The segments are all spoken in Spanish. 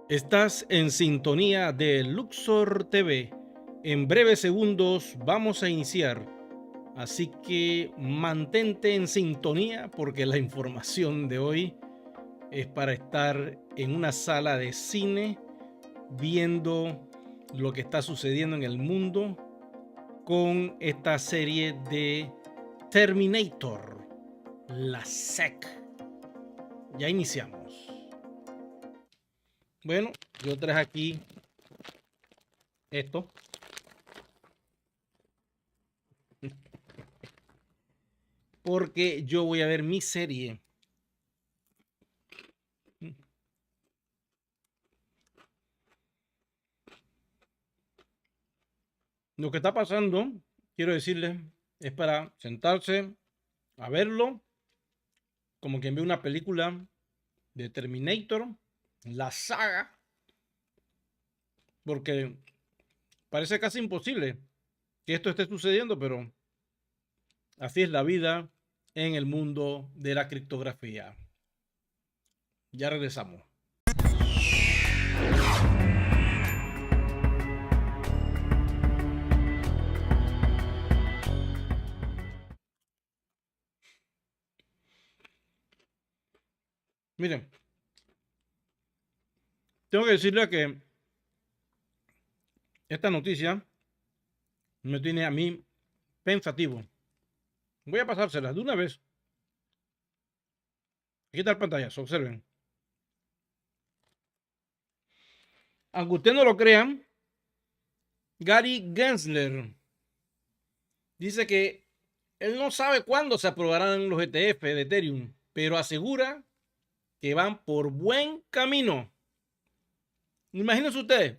Estás en sintonía de Luxor TV. En breves segundos vamos a iniciar, así que mantente en sintonía porque la información de hoy es para estar en una sala de cine viendo lo que está sucediendo en el mundo con esta serie de Terminator, la SEC. Ya iniciamos. Bueno, yo traje aquí esto porque yo voy a ver mi serie. Lo que está pasando, quiero decirles, es para sentarse a verlo, como quien ve una película de Terminator, la saga, porque parece casi imposible que esto esté sucediendo, pero así es la vida en el mundo de la criptografía. Ya regresamos. Miren, tengo que decirle que esta noticia me tiene a mí pensativo. Voy a pasárselas de una vez. Aquí está el pantallazo, observen. Aunque ustedes no lo crean, Gary Gensler dice que él no sabe cuándo se aprobarán los ETF de Ethereum, pero asegura que van por buen camino. Imagínense ustedes,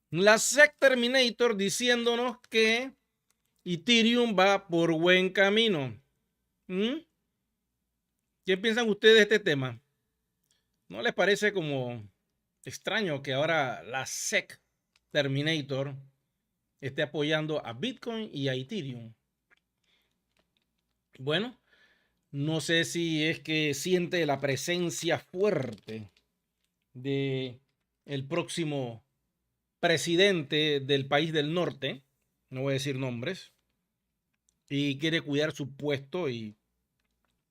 la SEC Terminator diciéndonos que Ethereum va por buen camino. ¿Mm? ¿Qué piensan ustedes de este tema? ¿No les parece como extraño que ahora la SEC Terminator esté apoyando a Bitcoin y a Ethereum? Bueno, no sé si es que siente la presencia fuerte de el próximo presidente del país del norte, no voy a decir nombres, y quiere cuidar su puesto y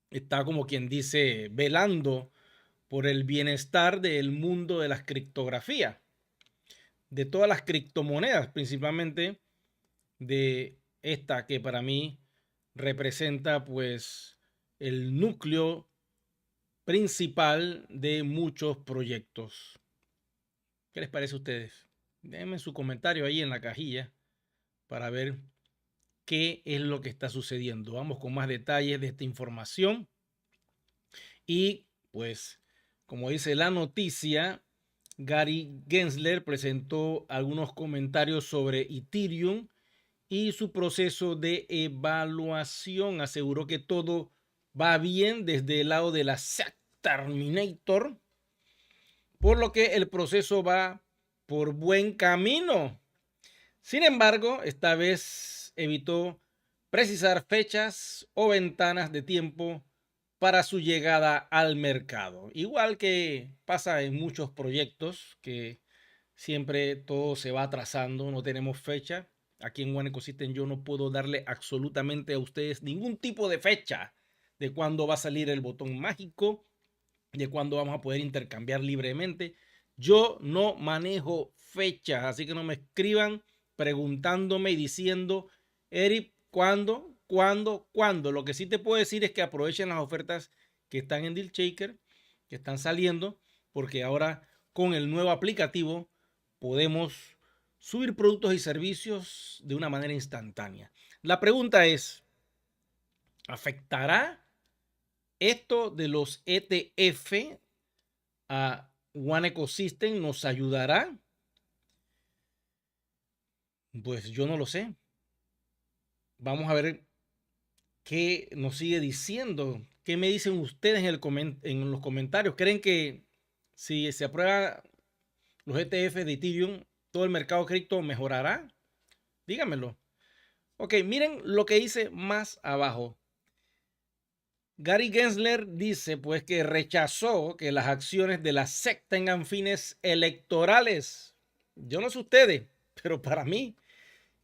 está como quien dice velando por el bienestar del mundo de las criptografías, de todas las criptomonedas, principalmente de esta que para mí representa pues el núcleo principal de muchos proyectos. ¿Qué les parece a ustedes? Déjenme su comentario ahí en la cajilla para ver qué es lo que está sucediendo. Vamos con más detalles de esta información. Y pues, como dice la noticia, Gary Gensler presentó algunos comentarios sobre Ethereum y su proceso de evaluación. Aseguró que todo va bien desde el lado de la SEC Terminator, por lo que el proceso va por buen camino. Sin embargo, esta vez evitó precisar fechas o ventanas de tiempo para su llegada al mercado. Igual que pasa en muchos proyectos que siempre todo se va atrasando, no tenemos fecha. Aquí en One Ecosystem yo no puedo darle absolutamente a ustedes ningún tipo de fecha de cuándo va a salir el botón mágico, de cuándo vamos a poder intercambiar libremente. Yo no manejo fechas, así que no me escriban preguntándome y diciendo, Eric, ¿cuándo? ¿Cuándo? ¿Cuándo? Lo que sí te puedo decir es que aprovechen las ofertas que están en Deal Shaker, que están saliendo, porque ahora con el nuevo aplicativo podemos subir productos y servicios de una manera instantánea. La pregunta es, ¿afectará esto de los ETF a One Ecosystem? ¿Nos ayudará? Pues yo no lo sé. Vamos a ver qué nos sigue diciendo. ¿Qué me dicen ustedes en los comentarios? ¿Creen que si se aprueba los ETF de Ethereum, todo el mercado cripto mejorará? Díganmelo. Ok, miren lo que dice más abajo. Gary Gensler dice pues que rechazó que las acciones de la SEC tengan fines electorales. Yo no sé ustedes, pero para mí,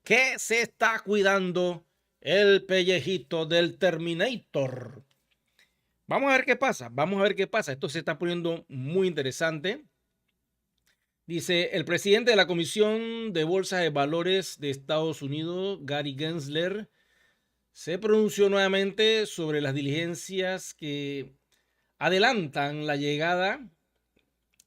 ¿qué se está cuidando el pellejito del Terminator? Vamos a ver qué pasa, vamos a ver qué pasa. Esto se está poniendo muy interesante. Dice, el presidente de la Comisión de Bolsa de Valores de Estados Unidos, Gary Gensler, se pronunció nuevamente sobre las diligencias que adelantan la llegada,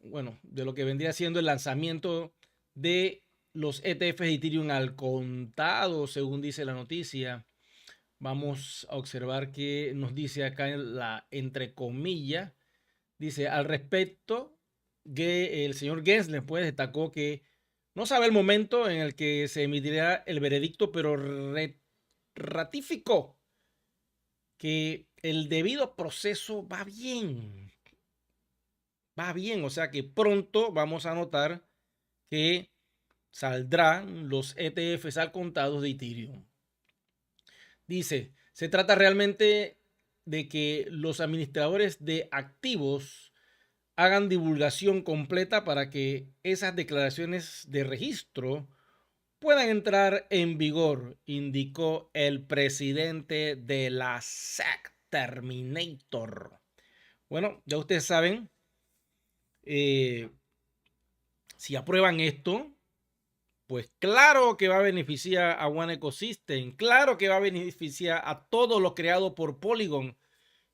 bueno, de lo que vendría siendo el lanzamiento de los ETFs de Ethereum al contado, según dice la noticia. Vamos a observar que nos dice acá en la entre comillas. Dice, al respecto, que el señor Gensler pues destacó que no sabe el momento en el que se emitirá el veredicto, pero ratificó que el debido proceso va bien. Va bien, o sea que pronto vamos a notar que saldrán los ETFs al contado de Ethereum. Dice, se trata realmente de que los administradores de activos hagan divulgación completa para que esas declaraciones de registro puedan entrar en vigor, indicó el presidente de la SEC, Terminator. Bueno, ya ustedes saben, eh, si aprueban esto, pues claro que va a beneficiar a One Ecosystem, claro que va a beneficiar a todo lo creado por Polygon,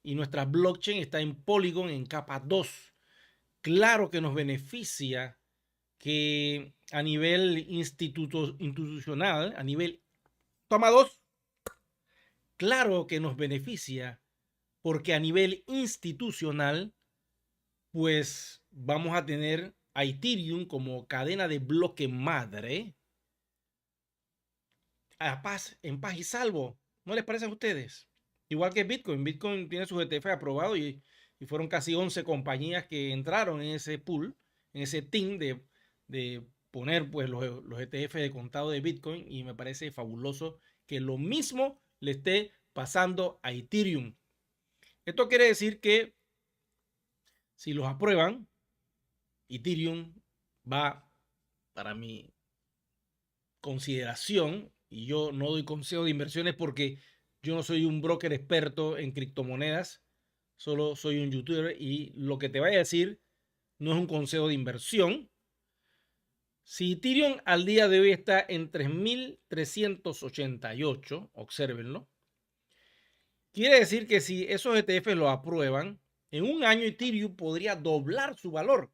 y nuestra blockchain está en Polygon en capa 2. Claro que nos beneficia que a nivel institucional, a nivel toma 2, claro que nos beneficia porque a nivel institucional, pues vamos a tener a Ethereum como cadena de bloque madre en paz y salvo. ¿No les parece a ustedes? Igual que Bitcoin. Bitcoin tiene su ETF aprobado y fueron casi 11 compañías que entraron en ese pool, en ese team de poner pues los ETF de contado de Bitcoin, y me parece fabuloso que lo mismo le esté pasando a Ethereum. Esto quiere decir que si los aprueban, Ethereum va, para mi consideración, y yo no doy consejo de inversiones porque yo no soy un broker experto en criptomonedas, solo soy un youtuber y lo que te vaya a decir no es un consejo de inversión. Si Ethereum al día de hoy está en 3.388, obsérvenlo, quiere decir que si esos ETF lo aprueban, en un año Ethereum podría doblar su valor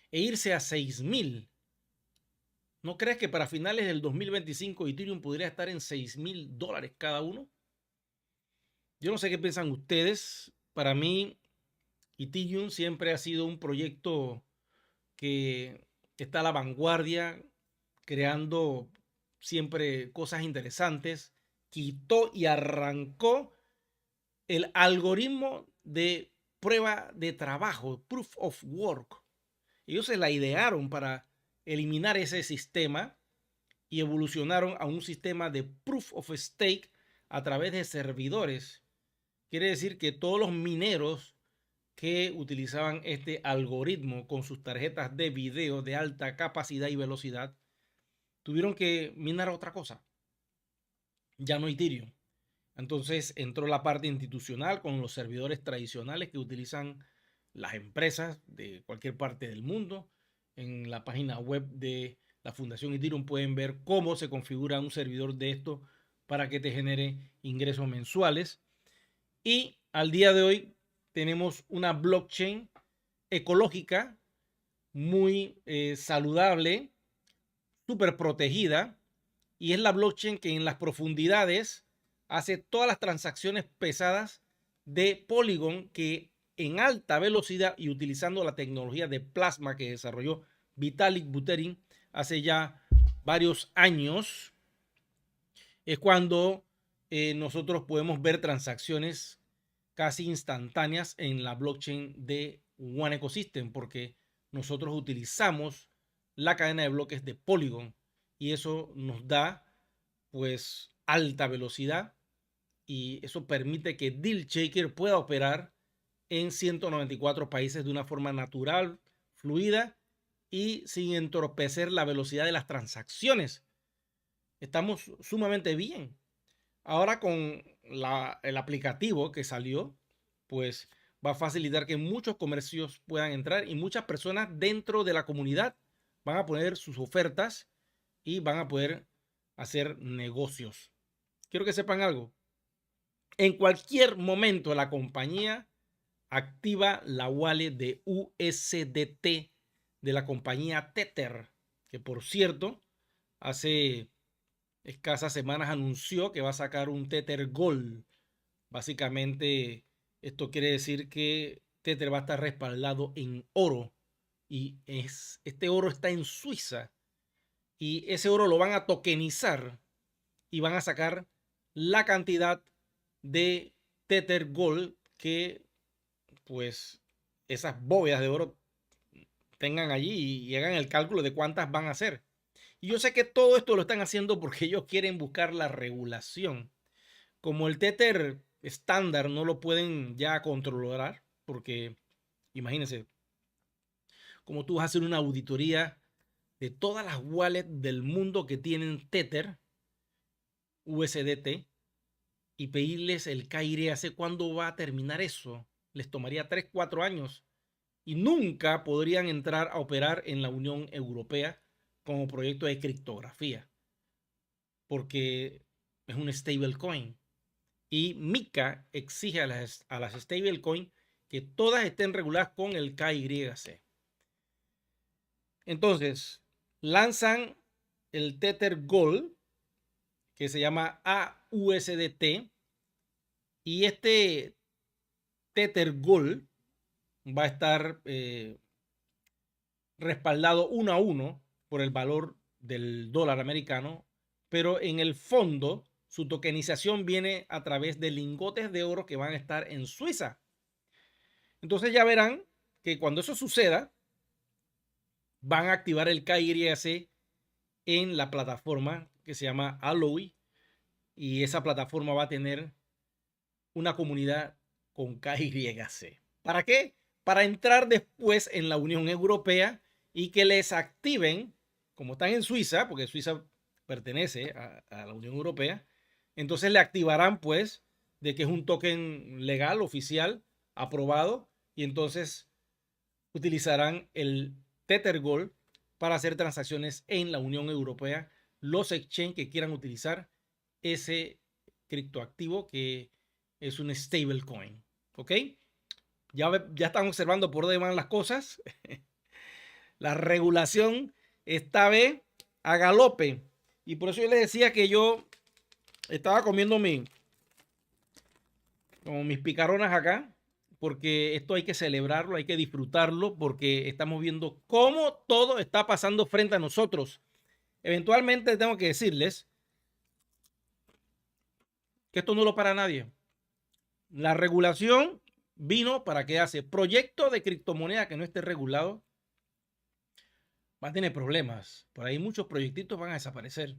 e irse a 6.000. ¿No crees que para finales del 2025 Ethereum podría estar en $6.000 cada uno? Yo no sé qué piensan ustedes. Para mí, Ethereum siempre ha sido un proyecto que está a la vanguardia, creando siempre cosas interesantes. Quitó y arrancó el algoritmo de prueba de trabajo, proof of work. Ellos se la idearon para eliminar ese sistema y evolucionaron a un sistema de proof of stake a través de servidores. Quiere decir que todos los mineros que utilizaban este algoritmo con sus tarjetas de video de alta capacidad y velocidad tuvieron que minar otra cosa, ya no Ethereum. Entonces entró la parte institucional con los servidores tradicionales que utilizan las empresas de cualquier parte del mundo. En la página web de la Fundación Ethereum pueden ver cómo se configura un servidor de esto para que te genere ingresos mensuales. Y al día de hoy tenemos una blockchain ecológica muy saludable, súper protegida, y es la blockchain que en las profundidades hace todas las transacciones pesadas de Polygon, que en alta velocidad y utilizando la tecnología de plasma que desarrolló Vitalik Buterin hace ya varios años, es cuando nosotros podemos ver transacciones casi instantáneas en la blockchain de One Ecosystem, porque nosotros utilizamos la cadena de bloques de Polygon y eso nos da pues alta velocidad y eso permite que DealShaker pueda operar en 194 países de una forma natural, fluida y sin entorpecer la velocidad de las transacciones. Estamos sumamente bien. Ahora con el aplicativo que salió, pues va a facilitar que muchos comercios puedan entrar y muchas personas dentro de la comunidad van a poner sus ofertas y van a poder hacer negocios. Quiero que sepan algo. En cualquier momento la compañía activa la wallet de USDT de la compañía Tether, que por cierto, hace escasas semanas anunció que va a sacar un Tether Gold. Básicamente, esto quiere decir que Tether va a estar respaldado en oro y este oro está en Suiza y ese oro lo van a tokenizar y van a sacar la cantidad de Tether Gold que pues esas bóvedas de oro tengan allí y hagan el cálculo de cuántas van a ser. Y yo sé que todo esto lo están haciendo porque ellos quieren buscar la regulación. Como el Tether estándar no lo pueden ya controlar, porque imagínense, como tú vas a hacer una auditoría de todas las wallets del mundo que tienen Tether, USDT, y pedirles el KYC cuándo va a terminar eso. Les tomaría 3, 4 años y nunca podrían entrar a operar en la Unión Europea como proyecto de criptografía, porque es un stablecoin. Y MiCA exige a las stablecoin que todas estén reguladas con el KYC. Entonces, lanzan el Tether Gold, que se llama AUSDT, y este Tether Gold va a estar respaldado 1 a 1 por el valor del dólar americano, pero en el fondo su tokenización viene a través de lingotes de oro que van a estar en Suiza. Entonces ya verán que cuando eso suceda, van a activar el KYC en la plataforma que se llama Alloy y esa plataforma va a tener una comunidad con KYC. ¿Para qué? Para entrar después en la Unión Europea y que les activen, como están en Suiza, porque Suiza pertenece a la Unión Europea, entonces le activarán pues de que es un token legal, oficial, aprobado, y entonces utilizarán el Tether Gold para hacer transacciones en la Unión Europea, los exchange que quieran utilizar ese criptoactivo que es un stablecoin. ¿Ok? Ya están observando por dónde van las cosas. La regulación esta vez a galope. Y por eso yo les decía que yo estaba comiendo como mis picaronas acá, porque esto hay que celebrarlo, hay que disfrutarlo, porque estamos viendo cómo todo está pasando frente a nosotros. Eventualmente tengo que decirles que esto no lo para nadie. La regulación vino para que hace proyecto de criptomoneda que no esté regulado va a tener problemas. Por ahí muchos proyectitos van a desaparecer.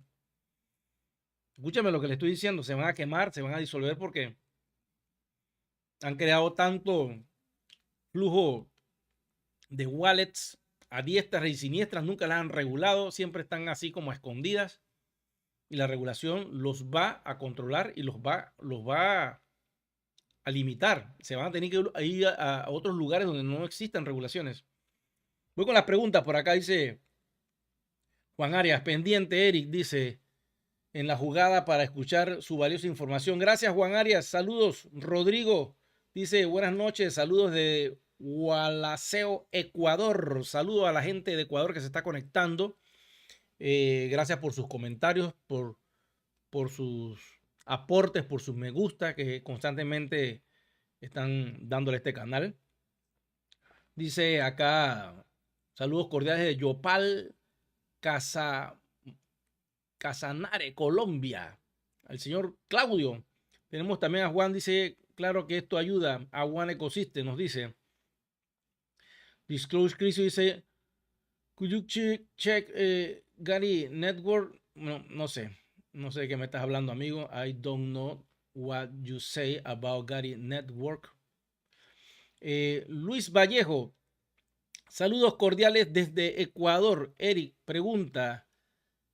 Escúchame lo que le estoy diciendo, se van a quemar, se van a disolver porque han creado tanto flujo de wallets a diestras y siniestras, nunca las han regulado, siempre están así como a escondidas y la regulación los va a controlar y los va a limitar. Se van a tener que ir a otros lugares donde no existan regulaciones. Voy con las preguntas. Por acá dice Juan Arias, pendiente Eric, dice, en la jugada para escuchar su valiosa información. Gracias Juan Arias, saludos. Rodrigo dice, buenas noches, saludos de Gualaceo, Ecuador. Saludos a la gente de Ecuador que se está conectando. Gracias por sus comentarios, por sus aportes, por sus me gusta que constantemente están dándole a este canal. Dice acá, saludos cordiales de Yopal Casanare, Colombia. Al señor Claudio. Tenemos también a Juan, dice, claro que esto ayuda a Juan Ecosystem, nos dice. Disclose Chris dice, could you check Gary Network? No sé de qué me estás hablando, amigo. I don't know. what you say about Gary Network. Luis Vallejo, saludos cordiales desde Ecuador. Eric pregunta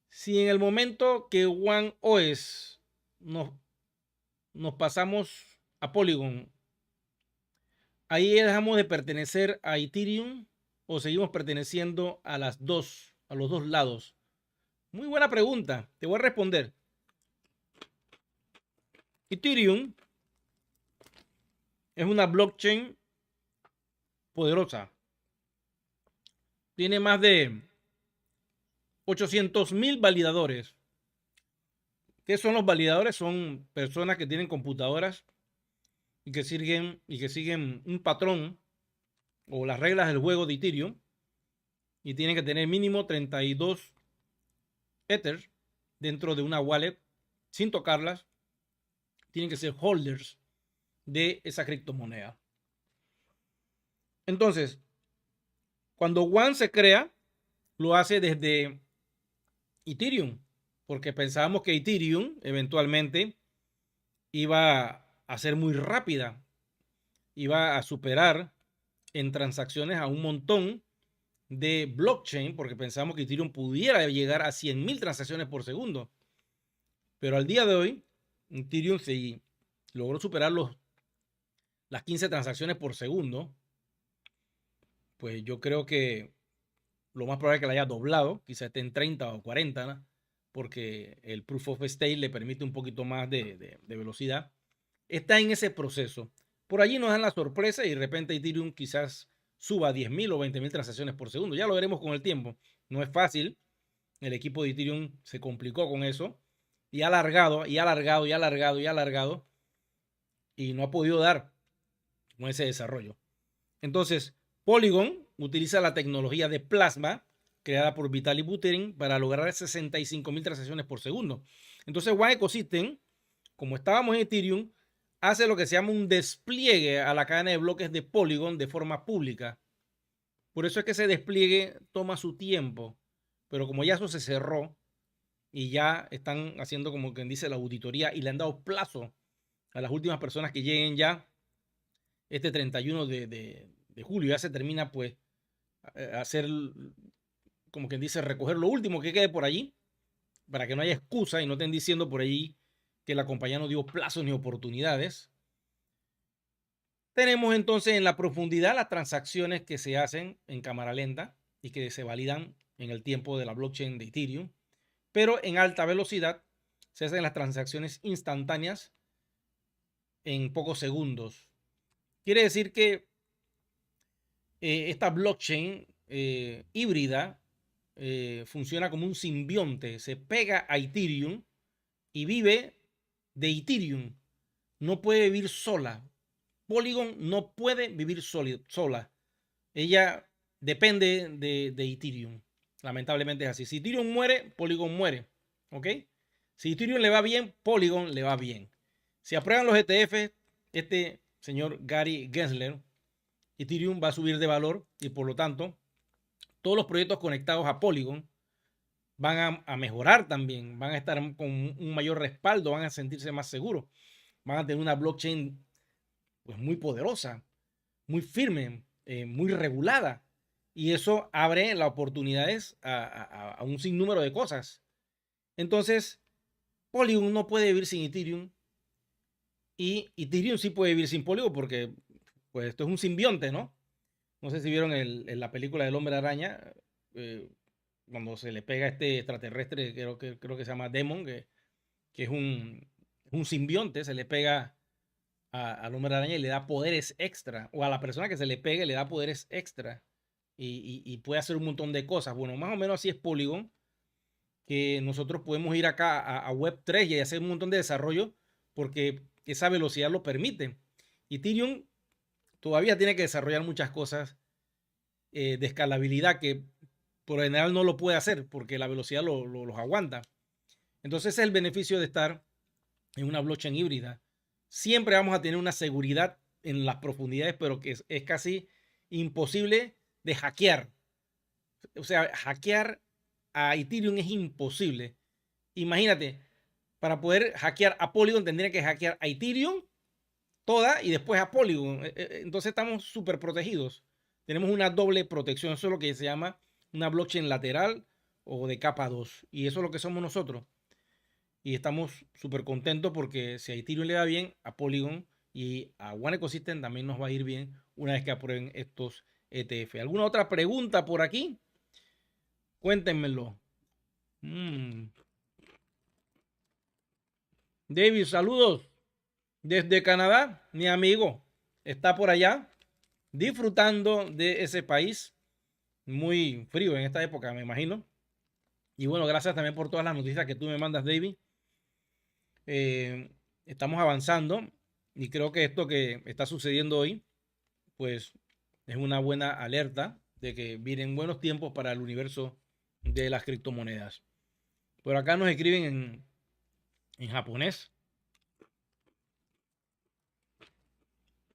si en el momento que One OS nos pasamos a Polygon, ahí dejamos de pertenecer a Ethereum o seguimos perteneciendo a los dos lados. Muy buena pregunta, te voy a responder. Ethereum es una blockchain poderosa. Tiene más de 800,000 validadores. ¿Qué son los validadores? Son personas que tienen computadoras y que siguen un patrón o las reglas del juego de Ethereum y tienen que tener mínimo 32 Ether dentro de una wallet sin tocarlas. Tienen que ser holders de esa criptomoneda. Entonces, cuando One se crea, lo hace desde Ethereum, porque pensábamos que Ethereum eventualmente iba a ser muy rápida, iba a superar en transacciones a un montón de blockchain, porque pensábamos que Ethereum pudiera llegar a 100,000 transacciones por segundo. Pero al día de hoy, Ethereum se logró superar las 15 transacciones por segundo. Pues yo creo que lo más probable es que la haya doblado, quizá esté en 30 o 40, ¿no? Porque el Proof of Stake le permite un poquito más de velocidad. Está en ese proceso. Por allí nos dan la sorpresa y de repente Ethereum quizás suba a 10,000 o 20,000 transacciones por segundo. Ya lo veremos con el tiempo. No es fácil. El equipo de Ethereum se complicó con eso y ha alargado y no ha podido dar con ese desarrollo. Entonces, Polygon utiliza la tecnología de plasma creada por Vitalik Buterin para lograr 65,000 transacciones por segundo. Entonces, One Ecosystem, como estábamos en Ethereum, hace lo que se llama un despliegue a la cadena de bloques de Polygon de forma pública. Por eso es que ese despliegue toma su tiempo. Pero como ya eso se cerró y ya están haciendo como quien dice la auditoría y le han dado plazo a las últimas personas que lleguen ya este 31 de julio, ya se termina pues hacer como quien dice recoger lo último que quede por allí para que no haya excusa y no estén diciendo por ahí que la compañía no dio plazos ni oportunidades. Tenemos entonces en la profundidad las transacciones que se hacen en cámara lenta y que se validan en el tiempo de la blockchain de Ethereum, pero en alta velocidad se hacen las transacciones instantáneas en pocos segundos. Quiere decir que esta blockchain híbrida funciona como un simbionte, se pega a Ethereum y vive de Ethereum. No puede vivir sola. Polygon no puede vivir sola. Ella depende de Ethereum. Lamentablemente es así. Si Ethereum muere, Polygon muere. ¿Ok? Si Ethereum le va bien, Polygon le va bien. Si aprueban los ETF, este señor Gary Gensler, Ethereum va a subir de valor y por lo tanto todos los proyectos conectados a Polygon van a mejorar también, van a estar con un mayor respaldo, van a sentirse más seguros, van a tener una blockchain pues muy poderosa, muy firme, muy regulada y eso abre las oportunidades a un sinnúmero de cosas. Entonces, Polygon no puede vivir sin Ethereum y Ethereum sí puede vivir sin Polygon porque pues esto es un simbionte, ¿no? No sé si vieron la película del Hombre Araña, cuando se le pega a este extraterrestre, creo que se llama Demon, que es un simbionte, se le pega al Hombre Araña y le da poderes extra, o a la persona que se le pegue le da poderes extra y puede hacer un montón de cosas. Bueno, más o menos así es Polygon, que nosotros podemos ir acá a Web3 y hacer un montón de desarrollo porque esa velocidad lo permite. Ethereum todavía tiene que desarrollar muchas cosas de escalabilidad que por lo general no lo puede hacer porque la velocidad los aguanta. Entonces ese es el beneficio de estar en una blockchain híbrida. Siempre vamos a tener una seguridad en las profundidades, pero que es casi imposible de hackear. O sea, hackear a Ethereum es imposible. Imagínate, para poder hackear a Polygon tendría que hackear a Ethereum toda y después a Polygon. Entonces estamos súper protegidos. Tenemos una doble protección. Eso es lo que se llama una blockchain lateral o de capa 2. Y eso es lo que somos nosotros. Y estamos súper contentos porque si a Ethereum le va bien, a Polygon y a One Ecosystem también nos va a ir bien una vez que aprueben estos ETF. ¿Alguna otra pregunta por aquí? Cuéntenmelo. David, saludos desde Canadá. Mi amigo está por allá disfrutando de ese país muy frío en esta época, me imagino. Y bueno, gracias también por todas las noticias que tú me mandas, David. Estamos avanzando y creo que esto que está sucediendo hoy, pues es una buena alerta de que vienen buenos tiempos para el universo de las criptomonedas. Por acá nos escriben en japonés.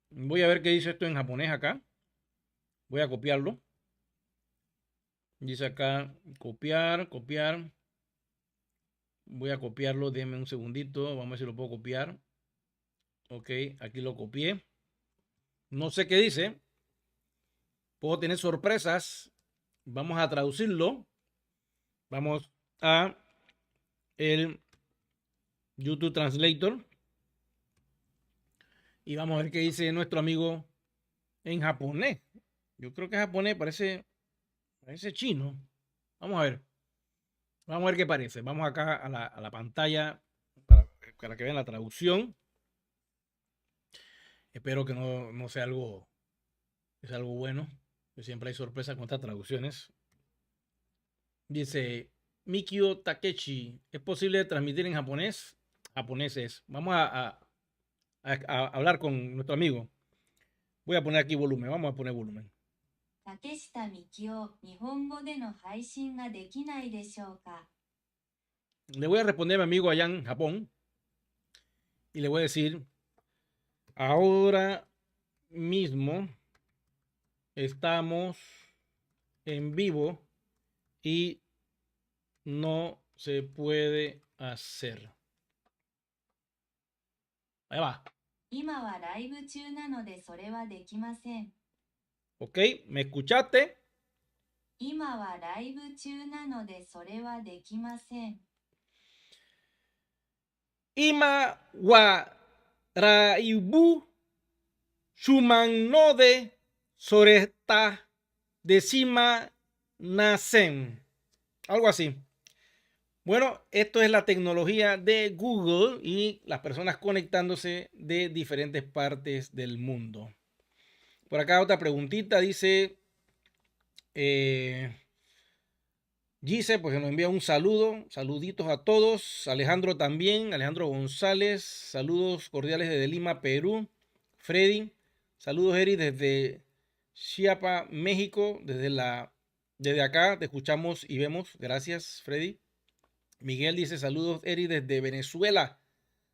Voy a ver qué dice esto en japonés acá. Voy a copiarlo. Dice acá copiar, copiar. Voy a copiarlo. Déjenme un segundito. Vamos a ver si lo puedo copiar. Ok, aquí lo copié. No sé qué dice. Puedo tener sorpresas. Vamos a traducirlo. Vamos a el YouTube Translator. Y vamos a ver qué dice nuestro amigo en japonés. Yo creo que japonés parece chino. Vamos a ver. Vamos a ver qué parece. Vamos acá a la pantalla para que vean la traducción. Espero que no sea algo, es algo bueno. Siempre hay sorpresas con estas traducciones. Dice Mikio Takechi. ¿Es posible transmitir en japonés? Japoneses. Vamos a hablar con nuestro amigo. Voy a poner aquí volumen. Vamos a poner volumen. Takeshita Mikio, Nihongo de no haishin ga dekinai deshou ka? Le voy a responder a mi amigo allá en Japón. Y le voy a decir, ahora mismo estamos en vivo y no se puede hacer. Ahí va. 今はライブ中なのでそれはできません。 Ok, ¿me escuchaste? 今はライブ中なのでそれはできません。 Ima wa raibu shumanode soresta decima nacen. Algo así. Bueno, esto es la tecnología de Google y las personas conectándose de diferentes partes del mundo. Por acá otra preguntita dice Gise, pues nos envía un saludo, saluditos a todos. Alejandro también, Alejandro González, saludos cordiales desde Lima, Perú. Freddy, saludos Eri desde Chiapa, México, desde acá te escuchamos y vemos. Gracias, Freddy. Miguel dice saludos Eri desde Venezuela.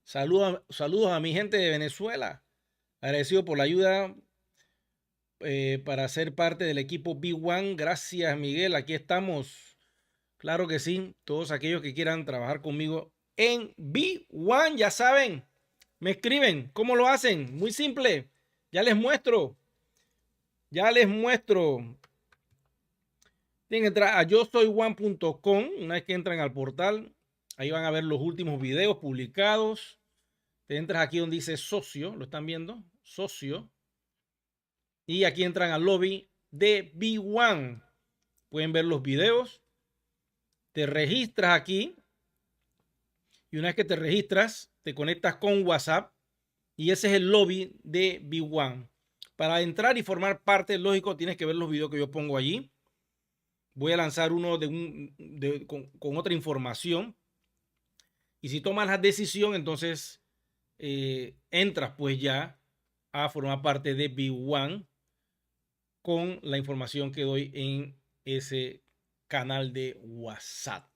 Saludos a mi gente de Venezuela. Agradecido por la ayuda para ser parte del equipo B1. Gracias, Miguel. Aquí estamos. Claro que sí. Todos aquellos que quieran trabajar conmigo en B1, ya saben, me escriben. ¿Cómo lo hacen? Muy simple. Ya les muestro. Ya les muestro. Tienen que entrar a yo soy one.com. Una vez que entran al portal, ahí van a ver los últimos videos publicados. Te entras aquí donde dice socio. ¿Lo están viendo? Socio. Y aquí entran al lobby de B1. Pueden ver los videos. Te registras aquí. Y una vez que te registras, te conectas con WhatsApp. Y ese es el lobby de B1. Para entrar y formar parte, lógico, tienes que ver los videos que yo pongo allí. Voy a lanzar uno con otra información. Y si tomas la decisión, entonces entras pues ya a formar parte de B1 con la información que doy en ese canal de WhatsApp.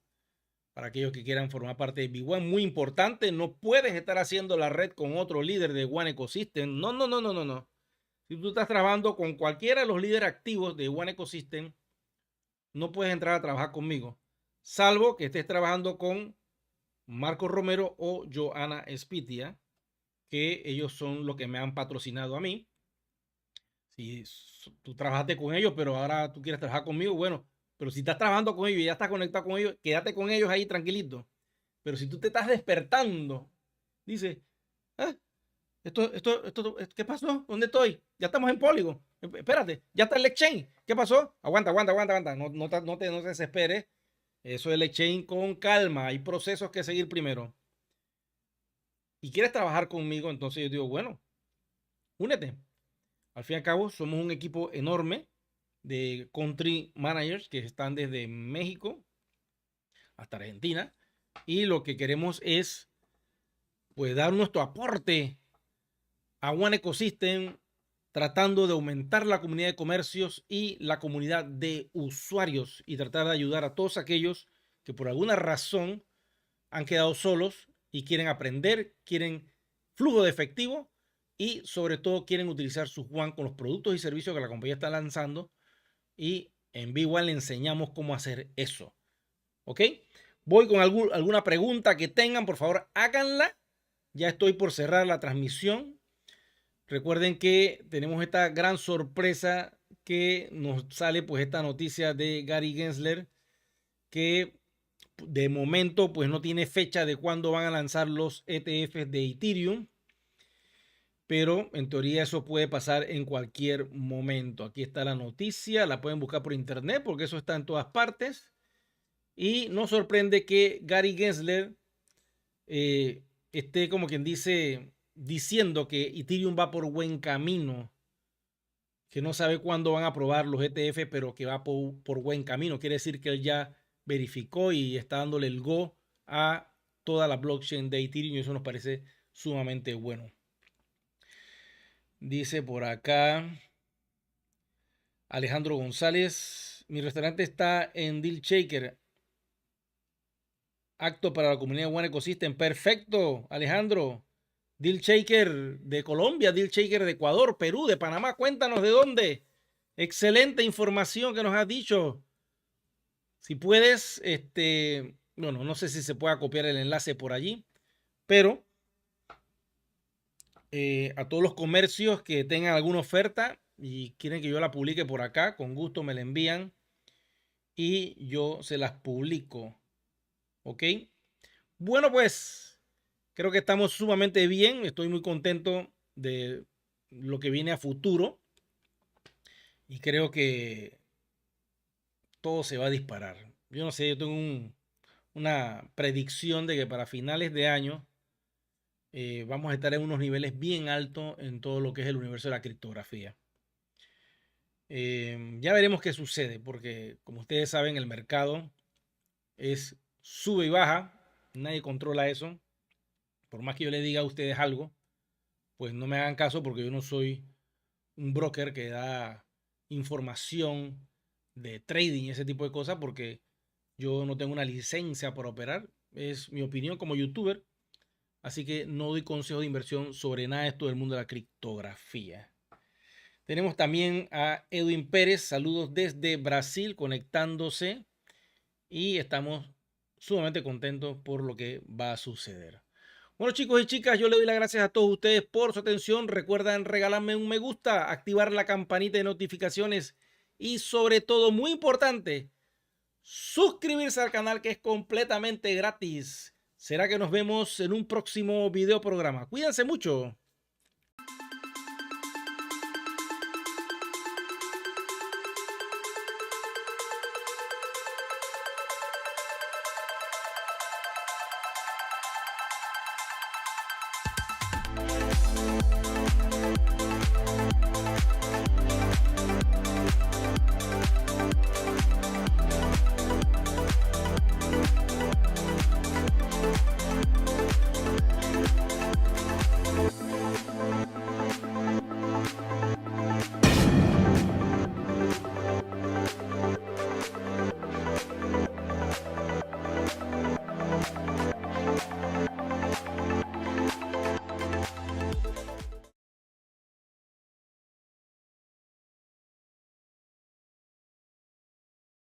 Para aquellos que quieran formar parte de B1, muy importante, no puedes estar haciendo la red con otro líder de One Ecosystem. No. Si tú estás trabajando con cualquiera de los líderes activos de One Ecosystem, no puedes entrar a trabajar conmigo, salvo que estés trabajando con Marco Romero o Joana Espitia, que ellos son los que me han patrocinado a mí. Si tú trabajaste con ellos, pero ahora tú quieres trabajar conmigo, bueno, pero si estás trabajando con ellos y ya estás conectado con ellos, quédate con ellos ahí tranquilito. Pero si tú te estás despertando, dice, ah, ¿qué pasó? ¿Dónde estoy? Ya estamos en Polygon. Espérate, ya está el exchange. ¿Qué pasó? Aguanta. No te desesperes. Eso es el exchange con calma. Hay procesos que seguir primero. Y quieres trabajar conmigo, entonces yo digo, bueno, únete. Al fin y al cabo, somos un equipo enorme de country managers que están desde México hasta Argentina. Y lo que queremos es, pues, dar nuestro aporte a One Ecosystem, tratando de aumentar la comunidad de comercios y la comunidad de usuarios y tratar de ayudar a todos aquellos que por alguna razón han quedado solos y quieren aprender, quieren flujo de efectivo y sobre todo quieren utilizar su One con los productos y servicios que la compañía está lanzando, y en B1 le enseñamos cómo hacer eso. ¿Ok? Voy con alguna pregunta que tengan, por favor háganla. Ya estoy por cerrar la transmisión. Recuerden que tenemos esta gran sorpresa que nos sale, pues, esta noticia de Gary Gensler, que de momento pues no tiene fecha de cuándo van a lanzar los ETFs de Ethereum, pero en teoría eso puede pasar en cualquier momento. Aquí está la noticia, la pueden buscar por internet porque eso está en todas partes. Y nos sorprende que Gary Gensler esté, como quien dice, diciendo que Ethereum va por buen camino, que no sabe cuándo van a aprobar los ETF, pero que va por buen camino. Quiere decir que él ya verificó y está dándole el go a toda la blockchain de Ethereum y eso nos parece sumamente bueno. Dice por acá Alejandro González, mi restaurante está en Deal Shaker, acto para la comunidad One Ecosystem. Perfecto, Alejandro. Deal Shaker de Colombia, Deal Shaker de Ecuador, Perú, de Panamá. Cuéntanos de dónde. Excelente información que nos has dicho. Si puedes, bueno, no sé si se pueda copiar el enlace por allí, pero a todos los comercios que tengan alguna oferta y quieren que yo la publique por acá, con gusto me la envían y yo se las publico. ¿Ok? Bueno, pues creo que estamos sumamente bien. Estoy muy contento de lo que viene a futuro y creo que todo se va a disparar. Yo no sé, yo tengo una predicción de que para finales de año vamos a estar en unos niveles bien altos en todo lo que es el universo de la criptografía. Ya veremos qué sucede, porque como ustedes saben, el mercado es sube y baja, nadie controla eso. Por más que yo le diga a ustedes algo, pues no me hagan caso porque yo no soy un broker que da información de trading y ese tipo de cosas, porque yo no tengo una licencia para operar. Es mi opinión como youtuber. Así que no doy consejos de inversión sobre nada de esto del mundo de la criptografía. Tenemos también a Edwin Pérez. Saludos desde Brasil conectándose. Y estamos sumamente contentos por lo que va a suceder. Bueno, chicos y chicas, yo le doy las gracias a todos ustedes por su atención. Recuerden regalarme un me gusta, activar la campanita de notificaciones y sobre todo, muy importante, suscribirse al canal que es completamente gratis. ¿Será que nos vemos en un próximo video programa? Cuídense mucho.